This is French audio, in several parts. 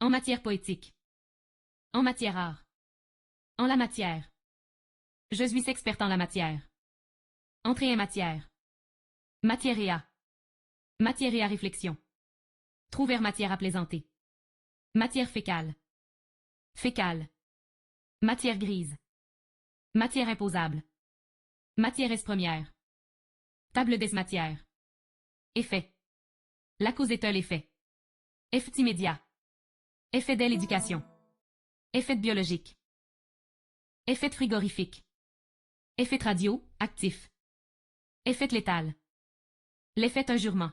En matière poétique. En matière art. En la matière. Je suis expert en la matière. Entrée en matière. Matière et à. Matière et à réflexion. Trouver matière à plaisanter. Matière fécale. Fécale. Matière grise. Matière imposable. Matière est première. Table des matières. Effet. La cause est l'effet. Effet immédiat. Effet de l'éducation. Effet biologique. Effet frigorifique. Effet radio, actif. Effet létal. L'effet un jurement.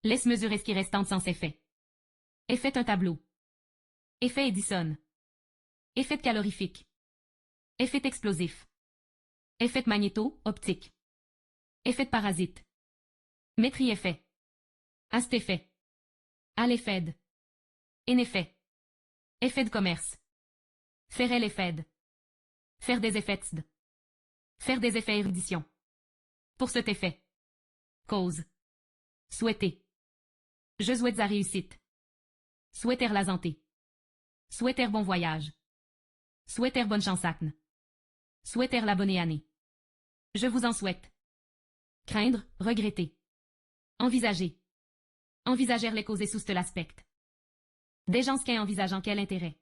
Laisse mesurer ce qui reste sans effet. Effet un tableau. Effet Edison. Effet calorifique. Effet explosif. Effet magnéto-optique. Effet parasite. Métrie effet. Ast effet. À l'effet. En effet. Effet de commerce. Faire l'effet. Faire des effets. Faire des effets érudition. Pour cet effet. Cause. Souhaiter. Je souhaite sa réussite. Souhaiter la santé. Souhaiter bon voyage. Souhaiter bonne chance acne. Souhaiter la bonne année. Je vous en souhaite. Craindre, regretter. Envisager. Envisager les causes sous cet l'aspect. Des gens qui envisagent en quel intérêt.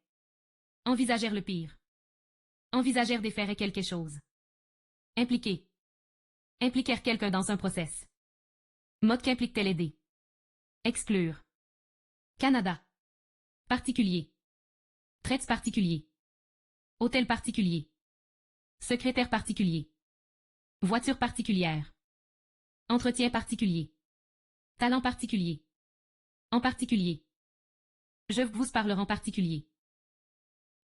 Envisager le pire. Envisager de faire quelque chose. Impliquer. Impliquer quelqu'un dans un process. Mode qu'implique-t-elle aider. Exclure. Canada. Particulier. Traite particulier. Hôtel particulier. Secrétaire particulier. Voiture particulière. Entretien particulier. Talent particulier. En particulier. Je vous parlerai en particulier.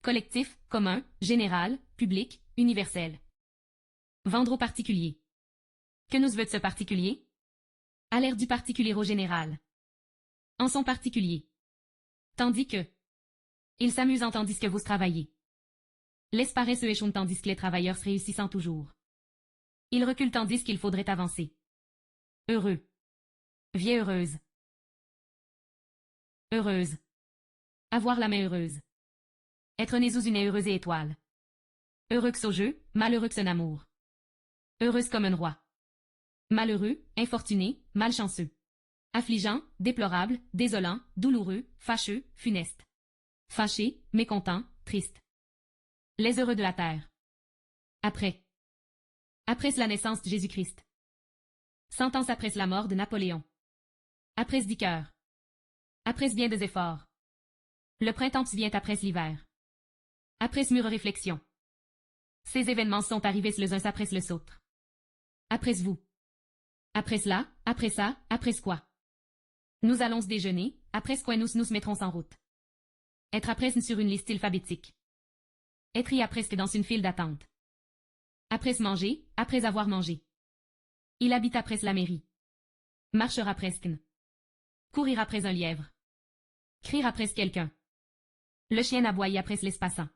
Collectif, commun, général, public, universel. Vendre au particulier. Que nous veut ce particulier? À l'ère du particulier au général. En son particulier. Tandis que. Il s'amuse en tandis que vous travaillez. Laisse paresse échouent tandis que les travailleurs se réussissent toujours. Il recule tandis qu'il faudrait avancer. Heureux. Vie heureuse. Heureuse. Avoir la main heureuse. Être né sous une heureuse étoile. Heureux que ce jeu, malheureux que son amour. Heureuse comme un roi. Malheureux, infortuné, malchanceux. Affligeant, déplorable, désolant, douloureux, fâcheux, funeste. Fâché, mécontent, triste. Les heureux de la terre. Après. Après la naissance de Jésus-Christ. 100 ans après la mort de Napoléon. Après 10 cœurs. Après bien des efforts. Le printemps vient après l'hiver. Après mûre réflexion. Ces événements sont arrivés les uns après les autres. Après vous. Après cela, après ça, après quoi? Nous allons déjeuner, après quoi nous mettrons en route. Être après sur une liste alphabétique. Être y après dans une file d'attente. Après manger, après avoir mangé. Il habite après la mairie. Marchera presque. Courir après un lièvre. Crier après quelqu'un. Le chien aboie après l'espaçant.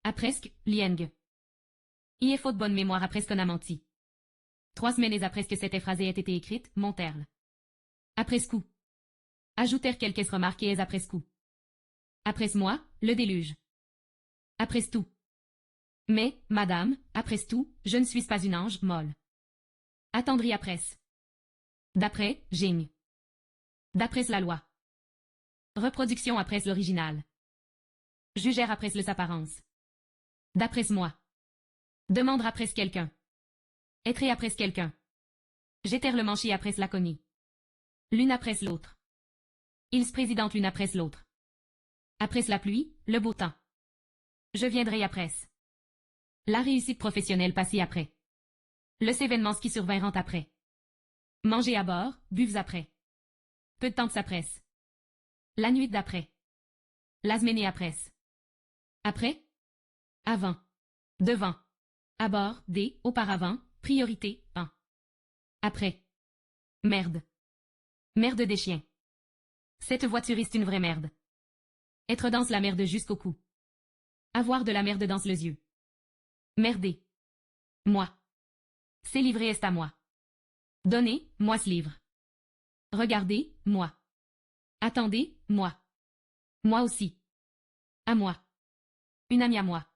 Après-sque, lieng. Il est faute bonne mémoire après qu'on a menti. 3 semaines après que cette phrase ait été écrite, monterle. Après ce coup. Ajoutèrent quelques remarques après ce coup. Après ce mois, le déluge. Après ce tout. Mais, madame, après ce tout, je ne suis pas une ange molle. Attendri après. D'après, gigne. D'après la loi. Reproduction après l'original. Jugère après les apparences. D'après moi. Demande après quelqu'un. Être après quelqu'un. Jeter le manchier après la cognée. L'une après l'autre. Ils se présentent l'une après l'autre. Après la pluie, le beau temps. Je viendrai après. La réussite professionnelle passée après. Les événements qui survinrent après. Manger à bord, buves après. Peu de temps après. La nuit d'après. La semaine après. Après. Avant. Devant. À bord, des, auparavant, priorité, 1. Après. Merde. Merde des chiens. Cette voiture est une vraie merde. Être dans la merde jusqu'au cou. Avoir de la merde dans les yeux. Merder. Moi. C'est livré est à moi. Donner, moi ce livre. Regardez, moi. Attendez, moi. Moi aussi. À moi. Une amie à moi.